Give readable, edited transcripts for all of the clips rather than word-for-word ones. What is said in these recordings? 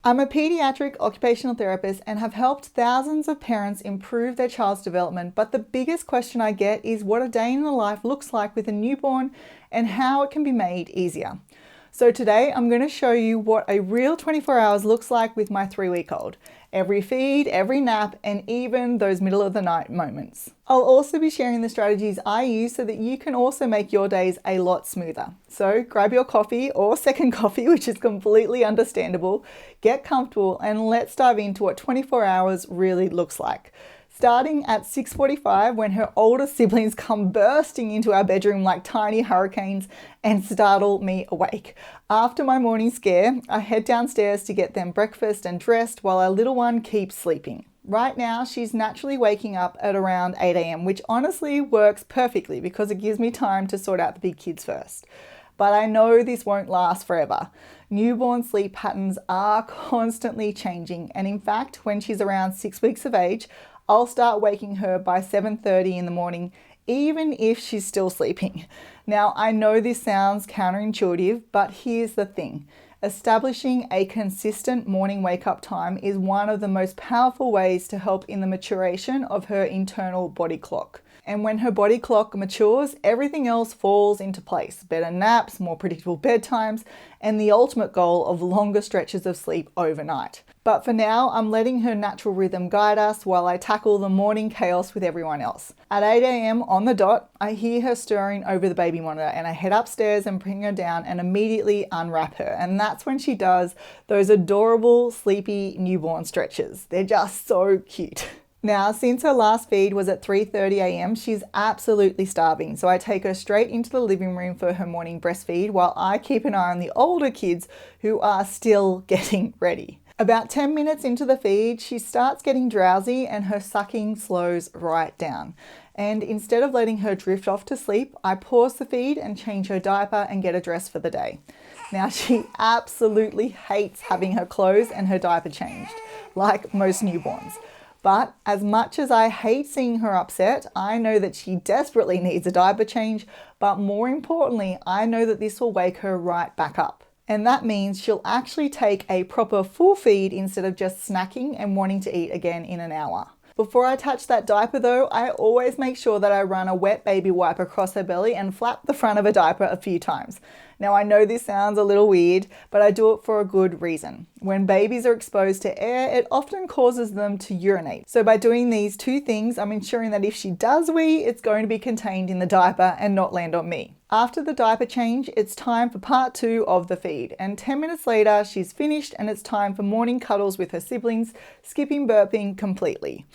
I'm a pediatric occupational therapist and have helped thousands of parents improve their child's development, but the biggest question I get is what a day in the life looks like with a newborn and how it can be made easier. So today I'm going to show you what a real 24 hours looks like with my 3-week-old. Every feed, every nap, and even those middle of the night moments. I'll also be sharing the strategies I use so that you can also make your days a lot smoother. So grab your coffee or second coffee, which is completely understandable, get comfortable, and let's dive into what 24 hours really looks like. Starting at 6:45 when her older siblings come bursting into our bedroom like tiny hurricanes and startle me awake. After my morning scare, I head downstairs to get them breakfast and dressed while our little one keeps sleeping. Right now, she's naturally waking up at around 8 a.m, which honestly works perfectly because it gives me time to sort out the big kids first. But I know this won't last forever. Newborn sleep patterns are constantly changing, and in fact, when she's around 6 weeks of age, I'll start waking her by 7:30 in the morning, even if she's still sleeping. Now, I know this sounds counterintuitive, but here's the thing. Establishing a consistent morning wake-up time is one of the most powerful ways to help in the maturation of her internal body clock. And when her body clock matures, everything else falls into place. Better naps, more predictable bedtimes, and the ultimate goal of longer stretches of sleep overnight. But for now, I'm letting her natural rhythm guide us while I tackle the morning chaos with everyone else. At 8 a.m. on the dot, I hear her stirring over the baby monitor and I head upstairs and bring her down and immediately unwrap her. And that's when she does those adorable, sleepy newborn stretches. They're just so cute. Now, since her last feed was at 3:30 a.m, she's absolutely starving. So I take her straight into the living room for her morning breastfeed while I keep an eye on the older kids who are still getting ready. About 10 minutes into the feed, she starts getting drowsy and her sucking slows right down. And instead of letting her drift off to sleep, I pause the feed and change her diaper and get her dressed for the day. Now, she absolutely hates having her clothes and her diaper changed, like most newborns. But as much as I hate seeing her upset, I know that she desperately needs a diaper change, but more importantly, I know that this will wake her right back up. And that means she'll actually take a proper full feed instead of just snacking and wanting to eat again in an hour. Before I touch that diaper though, I always make sure that I run a wet baby wipe across her belly and flap the front of her diaper a few times. Now I know this sounds a little weird, but I do it for a good reason. When babies are exposed to air, it often causes them to urinate. So by doing these two things, I'm ensuring that if she does wee, it's going to be contained in the diaper and not land on me. After the diaper change, it's time for part 2 of the feed. And 10 minutes later, she's finished and it's time for morning cuddles with her siblings, skipping burping completely.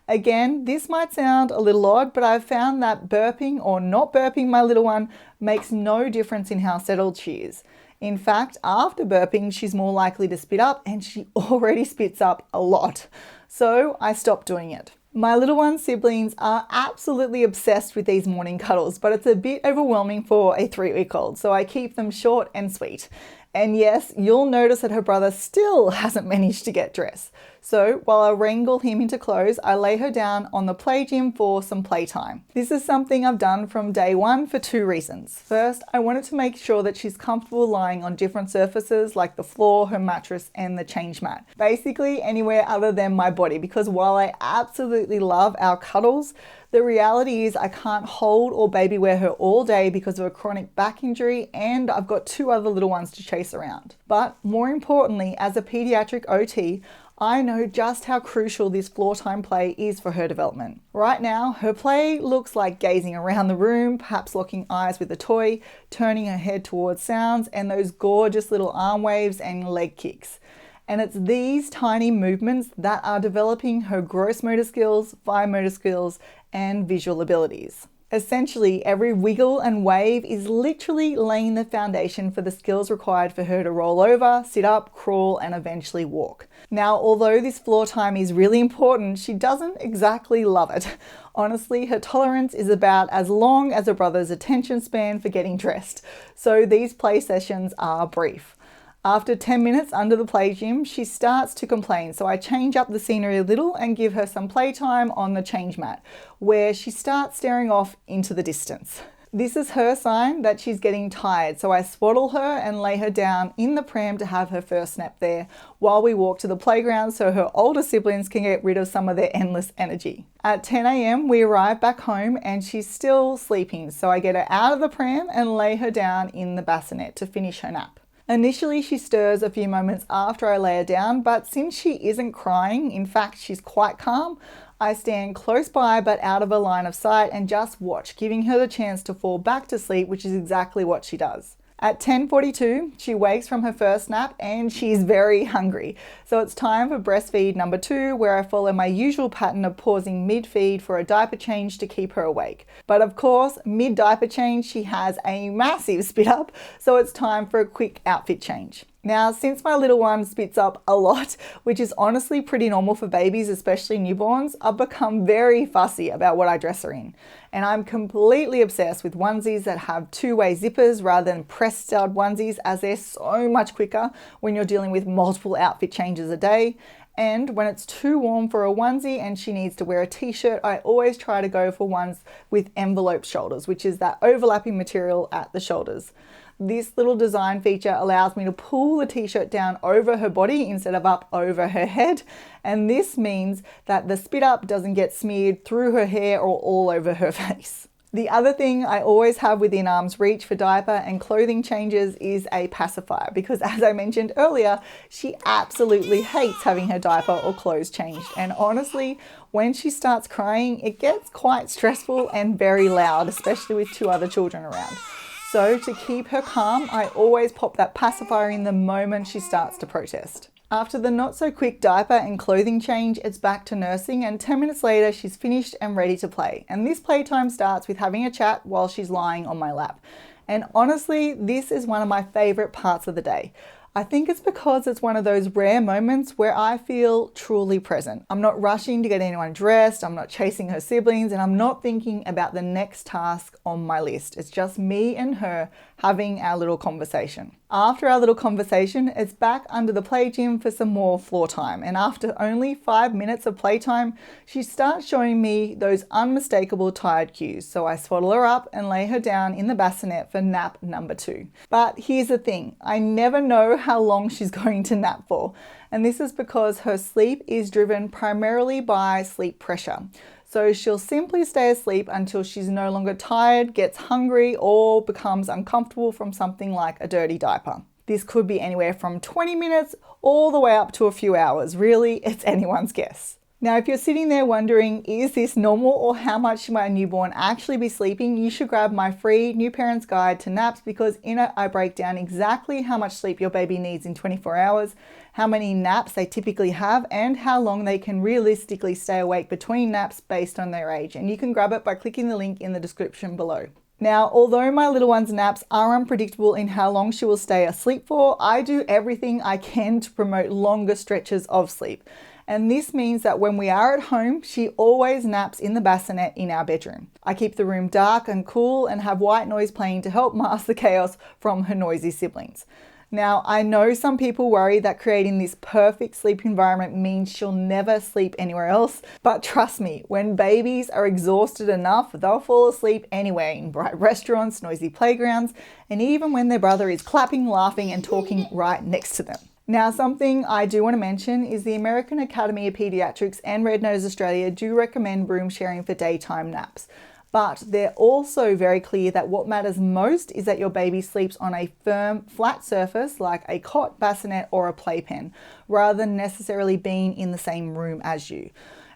Again, this might sound a little odd, but I've found that burping or not burping my little one makes no difference in how settled she is. In fact, after burping, she's more likely to spit up and she already spits up a lot. So I stopped doing it. My little one's siblings are absolutely obsessed with these morning cuddles, but it's a bit overwhelming for a 3-week-old, so I keep them short and sweet. And yes, you'll notice that her brother still hasn't managed to get dressed. So while I wrangle him into clothes, I lay her down on the play gym for some playtime. This is something I've done from day one for 2 reasons. First, I wanted to make sure that she's comfortable lying on different surfaces like the floor, her mattress, and the change mat. Basically anywhere other than my body, because while I absolutely love our cuddles, the reality is I can't hold or baby wear her all day because of a chronic back injury and I've got 2 other little ones to chase around. But more importantly, as a pediatric OT, I know just how crucial this floor time play is for her development. Right now, her play looks like gazing around the room, perhaps locking eyes with a toy, turning her head towards sounds, and those gorgeous little arm waves and leg kicks. And it's these tiny movements that are developing her gross motor skills, fine motor skills, and visual abilities. Essentially, every wiggle and wave is literally laying the foundation for the skills required for her to roll over, sit up, crawl, and eventually walk. Now, although this floor time is really important, she doesn't exactly love it. Honestly, her tolerance is about as long as her brother's attention span for getting dressed. So these play sessions are brief. After 10 minutes under the play gym, she starts to complain, so I change up the scenery a little and give her some playtime on the change mat, where she starts staring off into the distance. This is her sign that she's getting tired, so I swaddle her and lay her down in the pram to have her first nap there while we walk to the playground so her older siblings can get rid of some of their endless energy. At 10 a.m. we arrive back home and she's still sleeping, so I get her out of the pram and lay her down in the bassinet to finish her nap. Initially, she stirs a few moments after I lay her down, but since she isn't crying, in fact, she's quite calm, I stand close by but out of her line of sight and just watch, giving her the chance to fall back to sleep, which is exactly what she does. At 10:42, she wakes from her first nap and she's very hungry. So it's time for breastfeed number 2, where I follow my usual pattern of pausing mid-feed for a diaper change to keep her awake. But of course, mid-diaper change, she has a massive spit up, so it's time for a quick outfit change. Now, since my little one spits up a lot, which is honestly pretty normal for babies, especially newborns, I've become very fussy about what I dress her in. And I'm completely obsessed with onesies that have two-way zippers rather than press stud onesies, as they're so much quicker when you're dealing with multiple outfit changes a day. And when it's too warm for a onesie and she needs to wear a t-shirt, I always try to go for ones with envelope shoulders, which is that overlapping material at the shoulders. This little design feature allows me to pull the t-shirt down over her body instead of up over her head. And this means that the spit up doesn't get smeared through her hair or all over her face. The other thing I always have within arm's reach for diaper and clothing changes is a pacifier, because as I mentioned earlier, she absolutely hates having her diaper or clothes changed. And honestly, when she starts crying, it gets quite stressful and very loud, especially with 2 other children around. So to keep her calm, I always pop that pacifier in the moment she starts to protest. After the not so quick diaper and clothing change, it's back to nursing, and 10 minutes later she's finished and ready to play. And this playtime starts with having a chat while she's lying on my lap. And honestly, this is one of my favorite parts of the day. I think it's because it's one of those rare moments where I feel truly present. I'm not rushing to get anyone dressed, I'm not chasing her siblings, and I'm not thinking about the next task on my list. It's just me and her having our little conversation. After our little conversation, it's back under the play gym for some more floor time. And after only 5 minutes of playtime, she starts showing me those unmistakable tired cues. So I swaddle her up and lay her down in the bassinet for nap number 2. But here's the thing, I never know how long she's going to nap for. And this is because her sleep is driven primarily by sleep pressure. So she'll simply stay asleep until she's no longer tired, gets hungry, or becomes uncomfortable from something like a dirty diaper. This could be anywhere from 20 minutes all the way up to a few hours. Really, it's anyone's guess. Now, if you're sitting there wondering, is this normal or how much should my newborn actually be sleeping, you should grab my free New Parents Guide to Naps, because in it I break down exactly how much sleep your baby needs in 24 hours, how many naps they typically have, and how long they can realistically stay awake between naps based on their age. And you can grab it by clicking the link in the description below. Now, although my little one's naps are unpredictable in how long she will stay asleep for, I do everything I can to promote longer stretches of sleep. And this means that when we are at home, she always naps in the bassinet in our bedroom. I keep the room dark and cool and have white noise playing to help mask the chaos from her noisy siblings. Now, I know some people worry that creating this perfect sleep environment means she'll never sleep anywhere else, but trust me, when babies are exhausted enough, they'll fall asleep anywhere, in bright restaurants, noisy playgrounds, and even when their brother is clapping, laughing, and talking right next to them. Now, something I do want to mention is the American Academy of Pediatrics and Red Nose Australia do recommend room sharing for daytime naps. But they're also very clear that what matters most is that your baby sleeps on a firm, flat surface like a cot, bassinet, or a playpen, rather than necessarily being in the same room as you.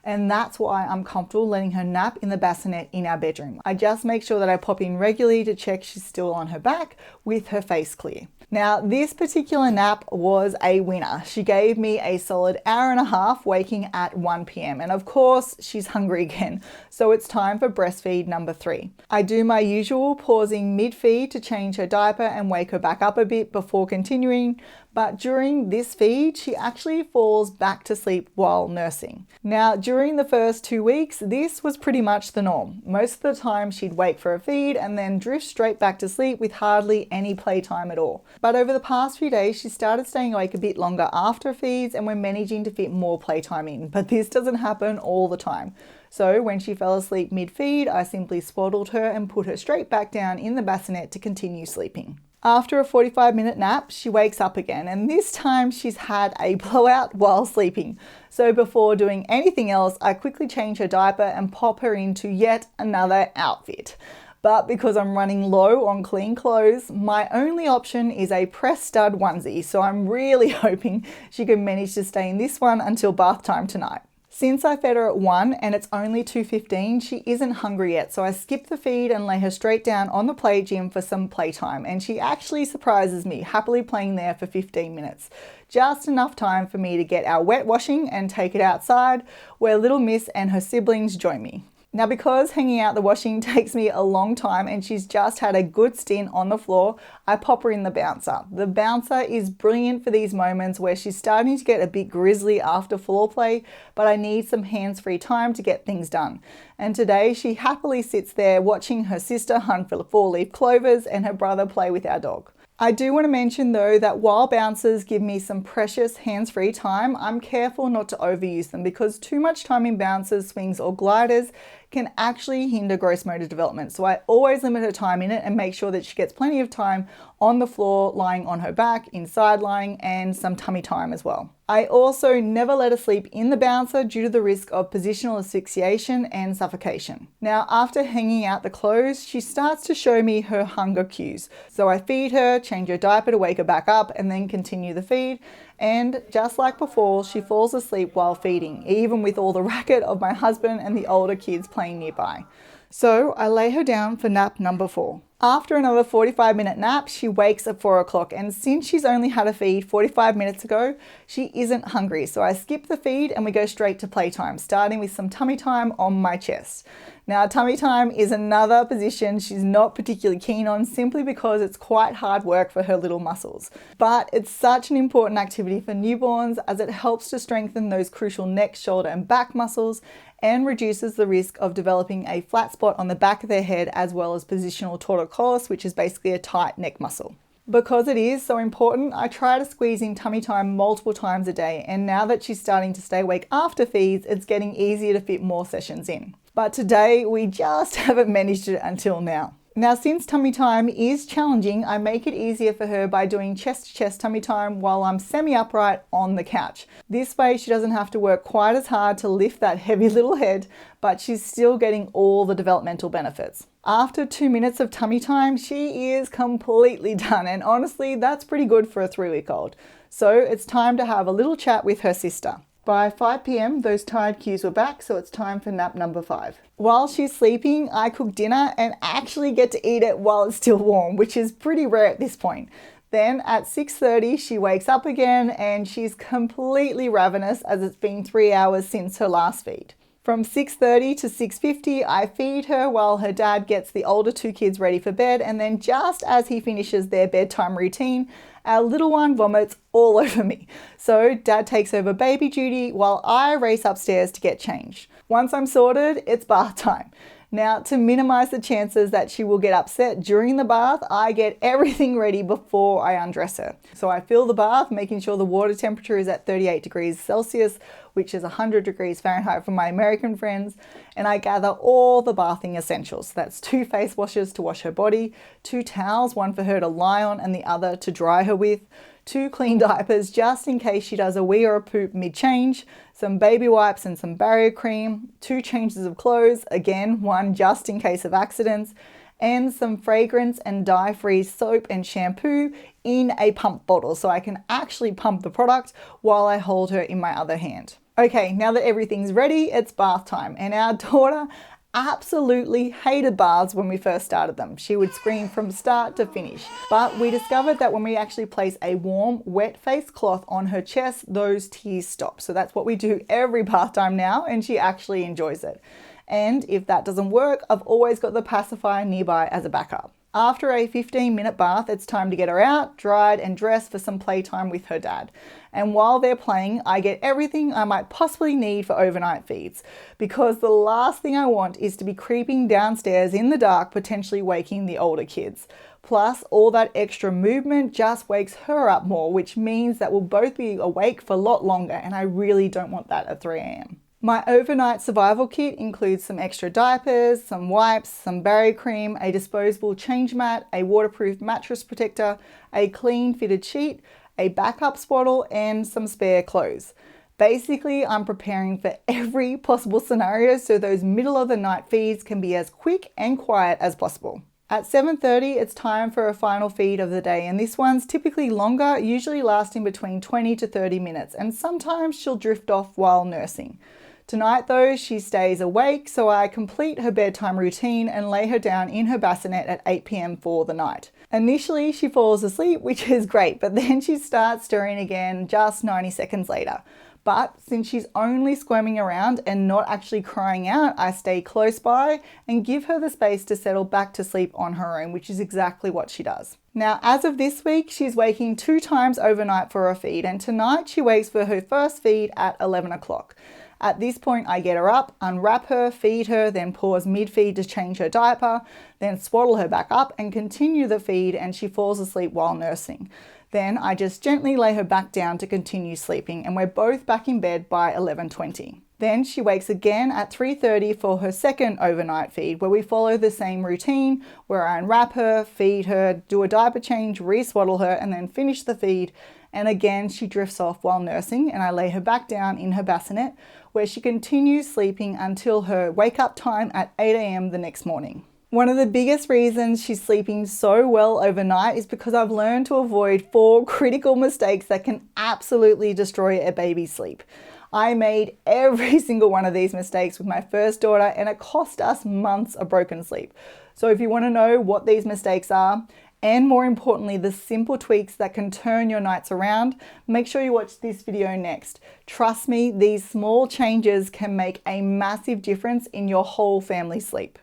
And that's why I'm comfortable letting her nap in the bassinet in our bedroom. I just make sure that I pop in regularly to check she's still on her back with her face clear. Now, this particular nap was a winner. She gave me a solid hour and a half, waking at 1 p.m. And of course, she's hungry again. So it's time for breastfeed number 3. I do my usual pausing mid-feed to change her diaper and wake her back up a bit before continuing. But during this feed, she actually falls back to sleep while nursing. Now, during the first 2 weeks, this was pretty much the norm. Most of the time, she'd wake for a feed and then drift straight back to sleep with hardly any playtime at all. But over the past few days, she started staying awake a bit longer after feeds, and we're managing to fit more playtime in. But this doesn't happen all the time. So when she fell asleep mid-feed, I simply swaddled her and put her straight back down in the bassinet to continue sleeping. After a 45-minute nap, she wakes up again, and this time she's had a blowout while sleeping. So before doing anything else, I quickly change her diaper and pop her into yet another outfit. But because I'm running low on clean clothes, my only option is a press stud onesie. So I'm really hoping she can manage to stay in this one until bath time tonight. Since I fed her at 1 and it's only 2:15, she isn't hungry yet, so I skip the feed and lay her straight down on the play gym for some playtime, and she actually surprises me, happily playing there for 15 minutes. Just enough time for me to get our wet washing and take it outside, where little miss and her siblings join me. Now, because hanging out the washing takes me a long time and she's just had a good stint on the floor, I pop her in the bouncer. The bouncer is brilliant for these moments where she's starting to get a bit grizzly after floor play, but I need some hands-free time to get things done. And today she happily sits there watching her sister hunt for 4-leaf clovers and her brother play with our dog. I do want to mention though that while bouncers give me some precious hands-free time, I'm careful not to overuse them because too much time in bouncers, swings or gliders can actually hinder gross motor development. So I always limit her time in it and make sure that she gets plenty of time on the floor, lying on her back, inside lying, and some tummy time as well. I also never let her sleep in the bouncer due to the risk of positional asphyxiation and suffocation. Now, after hanging out the clothes, she starts to show me her hunger cues. So I feed her, change her diaper to wake her back up, and then continue the feed. And just like before, she falls asleep while feeding, even with all the racket of my husband and the older kids playing nearby. So I lay her down for nap number 4. After another 45-minute nap, she wakes at 4 o'clock, and since she's only had a feed 45 minutes ago, she isn't hungry. So I skip the feed and we go straight to playtime, starting with some tummy time on my chest. Now, tummy time is another position she's not particularly keen on simply because it's quite hard work for her little muscles. But it's such an important activity for newborns as it helps to strengthen those crucial neck, shoulder and back muscles and reduces the risk of developing a flat spot on the back of their head as well as positional torticollis, which is basically a tight neck muscle. Because it is so important, I try to squeeze in tummy time multiple times a day, and now that she's starting to stay awake after feeds, it's getting easier to fit more sessions in. But today, we just haven't managed it until now. Now, since tummy time is challenging, I make it easier for her by doing chest-to-chest tummy time while I'm semi-upright on the couch. This way, she doesn't have to work quite as hard to lift that heavy little head, but she's still getting all the developmental benefits. After 2 minutes of tummy time, she is completely done, and honestly, that's pretty good for a 3-week-old. So it's time to have a little chat with her sister. By 5 p.m, those tired cues were back, so it's time for nap number 5. While she's sleeping, I cook dinner and actually get to eat it while it's still warm, which is pretty rare at this point. Then at 6:30, she wakes up again and she's completely ravenous as it's been 3 hours since her last feed. From 6:30 to 6:50, I feed her while her dad gets the older 2 kids ready for bed, and then just as he finishes their bedtime routine, our little one vomits all over me. So dad takes over baby duty while I race upstairs to get changed. Once I'm sorted, it's bath time. Now, to minimize the chances that she will get upset during the bath, I get everything ready before I undress her. So I fill the bath, making sure the water temperature is at 38 degrees Celsius, which is 100 degrees Fahrenheit for my American friends, and I gather all the bathing essentials. So that's 2 face washes to wash her body, 2 towels, one for her to lie on and the other to dry her with, 2 clean diapers just in case she does a wee or a poop mid-change, some baby wipes and some barrier cream, 2 changes of clothes, again, one just in case of accidents, and some fragrance and dye-free soap and shampoo in a pump bottle so I can actually pump the product while I hold her in my other hand. Okay, now that everything's ready, it's bath time, and our daughter absolutely hated baths when we first started them. She would scream from start to finish. But we discovered that when we actually place a warm, wet face cloth on her chest, those tears stop. So that's what we do every bath time now, and she actually enjoys it. And if that doesn't work, I've always got the pacifier nearby as a backup. After a 15-minute bath, it's time to get her out, dried and dressed for some playtime with her dad. And while they're playing, I get everything I might possibly need for overnight feeds, because the last thing I want is to be creeping downstairs in the dark, potentially waking the older kids. Plus, all that extra movement just wakes her up more, which means that we'll both be awake for a lot longer, and I really don't want that at 3 a.m. My overnight survival kit includes some extra diapers, some wipes, some barrier cream, a disposable change mat, a waterproof mattress protector, a clean fitted sheet, a backup swaddle, and some spare clothes. Basically, I'm preparing for every possible scenario so those middle of the night feeds can be as quick and quiet as possible. At 7:30, it's time for a final feed of the day, and this one's typically longer, usually lasting between 20 to 30 minutes, and sometimes she'll drift off while nursing. Tonight though, she stays awake, so I complete her bedtime routine and lay her down in her bassinet at 8 p.m. for the night. Initially, she falls asleep, which is great, but then she starts stirring again just 90 seconds later. But since she's only squirming around and not actually crying out, I stay close by and give her the space to settle back to sleep on her own, which is exactly what she does. Now, as of this week, she's waking 2 times overnight for a feed, and tonight she wakes for her first feed at 11 o'clock. At this point, I get her up, unwrap her, feed her, then pause mid-feed to change her diaper, then swaddle her back up and continue the feed, and she falls asleep while nursing. Then I just gently lay her back down to continue sleeping, and we're both back in bed by 11:20. Then she wakes again at 3:30 for her second overnight feed, where we follow the same routine, where I unwrap her, feed her, do a diaper change, re-swaddle her, and then finish the feed. And again, she drifts off while nursing, and I lay her back down in her bassinet, where she continues sleeping until her wake-up time at 8 a.m. the next morning. One of the biggest reasons she's sleeping so well overnight is because I've learned to avoid 4 critical mistakes that can absolutely destroy a baby's sleep. I made every single one of these mistakes with my first daughter, and it cost us months of broken sleep. So if you want to know what these mistakes are, and more importantly, the simple tweaks that can turn your nights around, make sure you watch this video next. Trust me, these small changes can make a massive difference in your whole family's sleep.